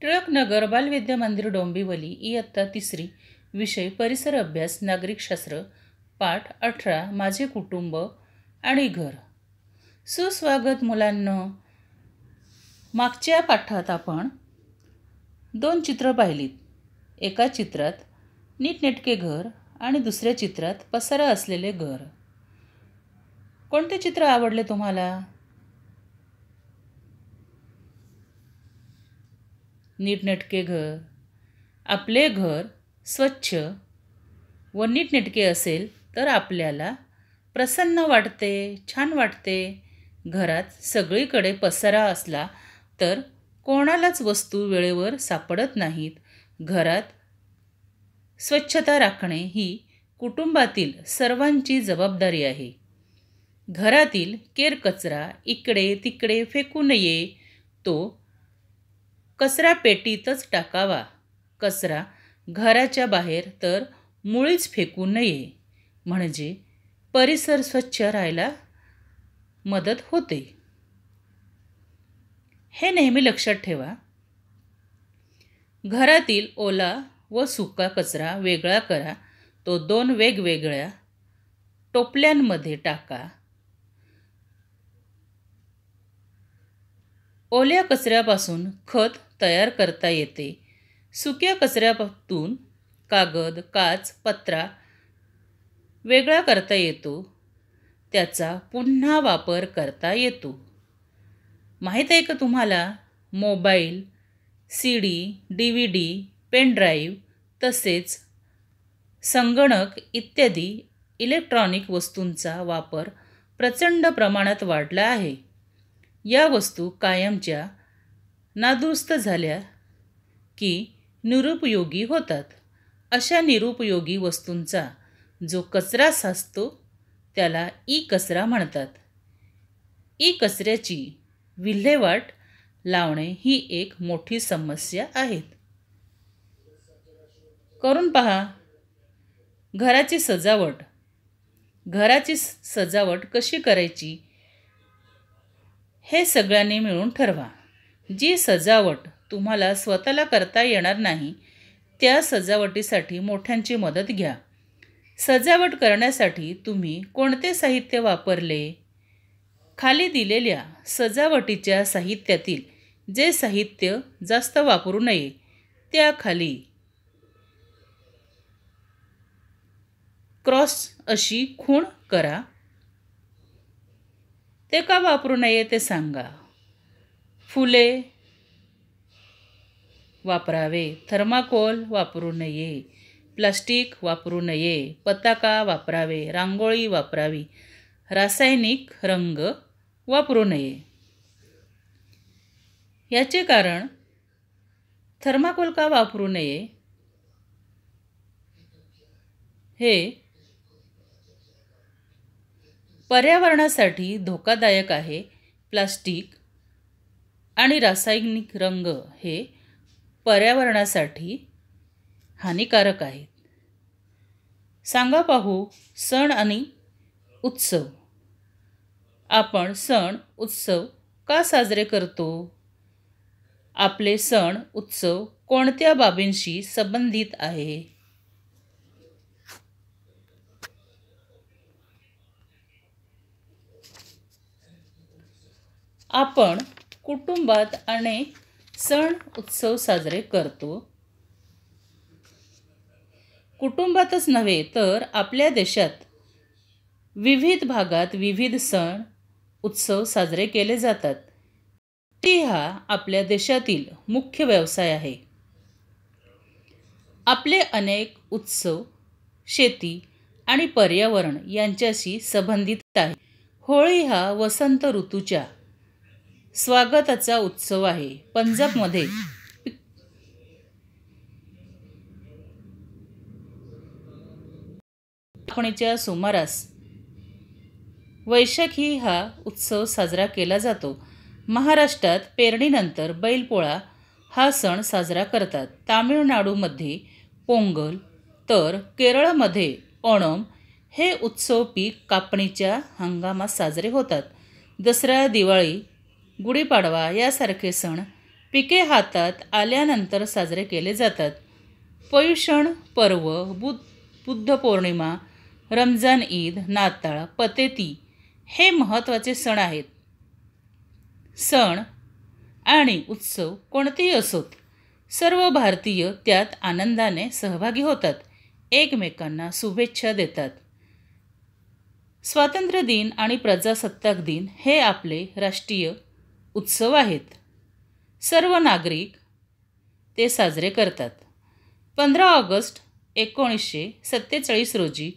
टिळकनगर बालविद्या मंदिर डोंबिवली इयत्ता 3री. विषय परिसर अभ्यास नागरिकशास्त्र. पाठ 18 माझे कुटुंब आणि घर. सुस्वागत मुलांनो. मागच्या पाठात आपण 2 चित्र पाहिलीत. एका चित्रात नीटनेटके घर आणि दुसऱ्या चित्रात पसारा असलेले घर. कोणते चित्र आवडले तुम्हाला? नीटनेटके घर. आपले घर स्वच्छ व नीटनेटके असेल तर आपल्याला प्रसन्न वाटते, छान वाटते. घरात सगळीकडे पसारा असला तर कोणालाच वस्तू वेळेवर सापडत नाहीत. घरात स्वच्छता राखणे ही कुटुंबातील सर्वांची जबाबदारी आहे. घरातील केरकचरा इकडे तिकडे फेकू नये. तो कचरा पेटीतच टाकावा. कचरा घराच्या बाहेर तर मुळीच फेकू नये. म्हणजे परिसर स्वच्छ राहायला मदत होते. हे नेहमी लक्षात ठेवा. घरातील ओला व सुका कचरा वेगळा करा. तो 2 वेगवेगळ्या टोपल्यांमध्ये टाका. ओल्या कचऱ्यापासून खत तयार करता येते. सुक्या कचऱ्यातून कागद, काच, पत्रा वेगळा करता येतो. त्याचा पुन्हा वापर करता येतो. माहीत आहे का तुम्हाला? मोबाईल, CD, DVD, पेनड्राईव्ह तसेच संगणक इत्यादी इलेक्ट्रॉनिक वस्तूंचा वापर प्रचंड प्रमाणात वाढला आहे. या वस्तू कायमच्या नादुरुस्त झाल्या की निरुपयोगी होतात. अशा निरुपयोगी वस्तूंचा जो कचरा साचतो त्याला ई-कचरा म्हणतात. ई-कचऱ्याची विल्हेवाट लावणे ही एक मोठी समस्या आहे. करून पहा. घराची सजावट. घराची सजावट कशी करायची हे सगळ्यांनी मिळून ठरवा. जी सजावट तुम्हाला स्वतःला करता येणार नाही त्या सजावटीसाठी मोठ्यांची मदत घ्या. सजावट करण्यासाठी तुम्ही कोणते साहित्य वापरले? खाली दिलेल्या सजावटीच्या साहित्यातील जे साहित्य जास्त वापरू नये त्याखाली क्रॉस अशी खूण करा. ते का वापरू नये ते सांगा. फुले वापरावे. थर्माकोल वापरू नये. प्लास्टिक वापरू नये. पताका वापरावे. रांगोळी वापरावी. रासायनिक रंग वापरू नये. याचे कारण थर्माकोल का वापरू नये? हे पर्यावरणासाठी धोकादायक आहे. प्लास्टिक आणि रासायनिक रंग हे पर्यावरणासाठी हानिकारक आहेत. सांगा पाहू. सण आणि उत्सव. आपण सण उत्सव का साजरे करतो? आपले सण उत्सव कोणत्या बाबींशी संबंधित आहे? आपण कुटुंबात अनेक सण उत्सव साजरे करतो. कुटुंबातच नव्हे तर आपल्या देशात विविध भागात विविध सण उत्सव साजरे केले जातात. शेती हा आपल्या देशातील मुख्य व्यवसाय आहे. आपले अनेक उत्सव शेती आणि पर्यावरण यांच्याशी संबंधित आहे. होळी हा वसंत ऋतूच्या स्वागताचा उत्सव आहे. पंजाबमध्ये कापणीच्या सुमारास वैशाखी हा उत्सव साजरा केला जातो. महाराष्ट्रात पेरणीनंतर बैलपोळा हा सण साजरा करतात. तामिळनाडूमध्ये पोंगल तर केरळमध्ये ओणम हे उत्सव पीक कापणीच्या हंगामात साजरे होतात. दसरा, दिवाळी, गुढीपाडवा यासारखे सण पिके हातात आल्यानंतर साजरे केले जातात. पर्युषण पर्व, बुद्ध पौर्णिमा, रमजान ईद, नाताळ, पतेती हे महत्त्वाचे सण आहेत. सण आणि उत्सव कोणतेही असोत, सर्व भारतीय त्यात आनंदाने सहभागी होतात, एकमेकांना शुभेच्छा देतात. स्वातंत्र्य दिन आणि प्रजासत्ताक दिन हे आपले राष्ट्रीय उत्सव आहेत. सर्व नागरिक ते साजरे करतात. 15 ऑगस्ट 1947 रोजी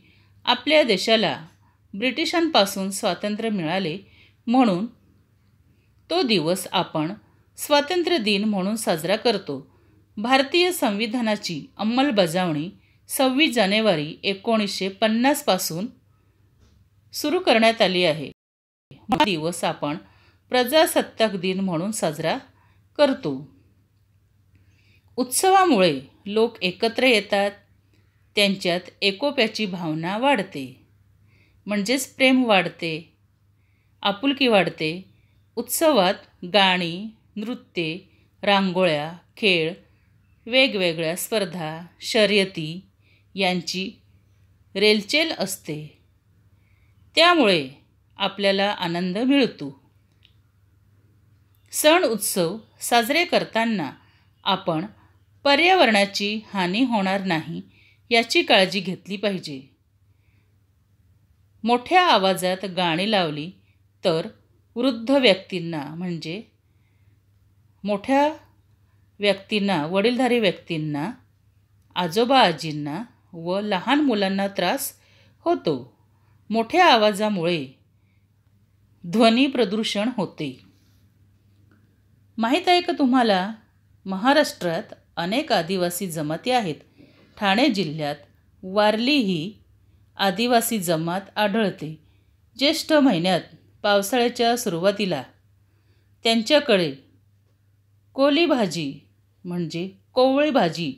आपल्या देशाला ब्रिटिशांपासून स्वातंत्र्य मिळाले, म्हणून तो दिवस आपण स्वातंत्र्य दिन म्हणून साजरा करतो. भारतीय संविधानाची अंमलबजावणी 26 जानेवारी 1950 पासून सुरू करण्यात आली आहे. हा दिवस आपण प्रजासत्ताक दिन म्हणून साजरा करतो. उत्सवामुळे लोक एकत्र येतात, त्यांच्यात एकोप्याची भावना वाढते, म्हणजेच प्रेम वाढते, आपुलकी वाढते. उत्सवात गाणी, नृत्ये, रांगोळ्या, खेळ, वेगवेगळ्या स्पर्धा, शर्यती यांची रेलचेल असते. त्यामुळे आपल्याला आनंद मिळतो. सण उत्सव साजरे करताना आपण पर्यावरणाची हानी होणार नाही याची काळजी घेतली पाहिजे. मोठ्या आवाजात गाणी लावली तर वृद्ध व्यक्तींना, म्हणजे मोठ्या व्यक्तींना, वडीलधारी व्यक्तींना, आजोबा आजींना व लहान मुलांना त्रास होतो. मोठ्या आवाजामुळे ध्वनी प्रदूषण होते. माहीत आहे का तुम्हाला, महाराष्ट्रात अनेक आदिवासी जमाती आहेत. ठाणे जिल्ह्यात वारली ही आदिवासी जमात आढळते. ज्येष्ठ महिन्यात पावसाळ्याच्या सुरुवातीला त्यांच्याकडे कोली भाजी, म्हणजे कोवळी भाजी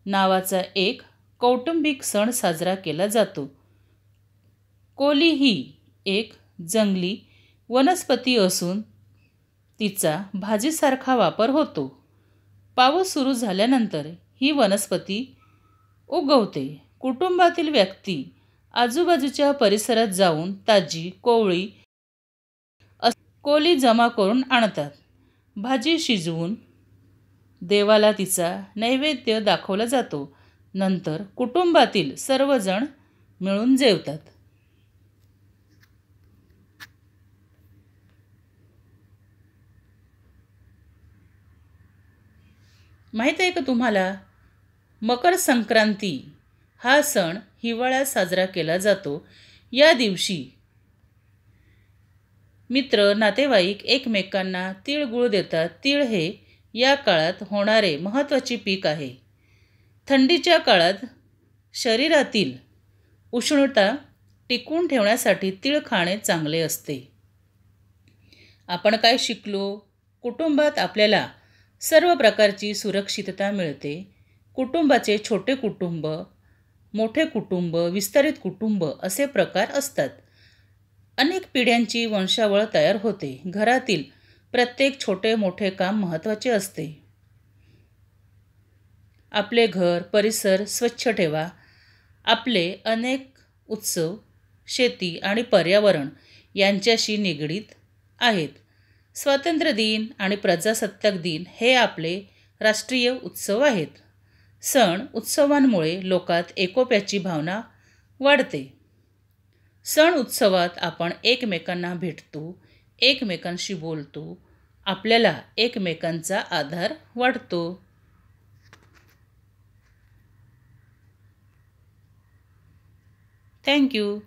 नावाचा एक कौटुंबिक सण साजरा केला जातो. कोली ही एक जंगली वनस्पती असून तिचा भाजीसारखा वापर होतो. पाऊस सुरू झाल्यानंतर ही वनस्पती उगवते. कुटुंबातील व्यक्ती आजूबाजूच्या परिसरात जाऊन ताजी कोवळी कोली जमा करून आणतात. भाजी शिजवून देवाला तिचा नैवेद्य दाखवला जातो. नंतर कुटुंबातील सर्वजण मिळून जेवतात. माहीत आहे का तुम्हाला, मकर संक्रांती हा सण हिवाळ्यात साजरा केला जातो. या दिवशी मित्र, नातेवाईक एकमेकांना तिळगुळ देतात. तीळ हे या काळात होणारे महत्त्वाचे पीक आहे. थंडीच्या काळात शरीरातील उष्णता टिकवून ठेवण्यासाठी तीळ खाणे चांगले असते. आपण काय शिकलो? कुटुंबात आपल्याला सर्व प्रकारची सुरक्षितता मिळते. कुटुंबाचे छोटे कुटुंब, मोठे कुटुंब, विस्तारित कुटुंब असे प्रकार असतात. अनेक पिढ्यांची वंशावळ तयार होते. घरातील प्रत्येक छोटे मोठे काम महत्त्वाचे असते. आपले घर, परिसर स्वच्छ ठेवा. आपले अनेक उत्सव शेती आणि पर्यावरण यांच्याशी निगडीत आहेत. स्वातंत्र्य दिन आणि प्रजासत्ताक दिन हे आपले राष्ट्रीय उत्सव आहेत. सण उत्सवांमुळे लोकात एकोप्याची भावना वाढते. सण उत्सवात आपण एकमेकांना भेटतो, एकमेकांशी बोलतो, आपल्याला एकमेकांचा आधार वाटतो. थँक्यू.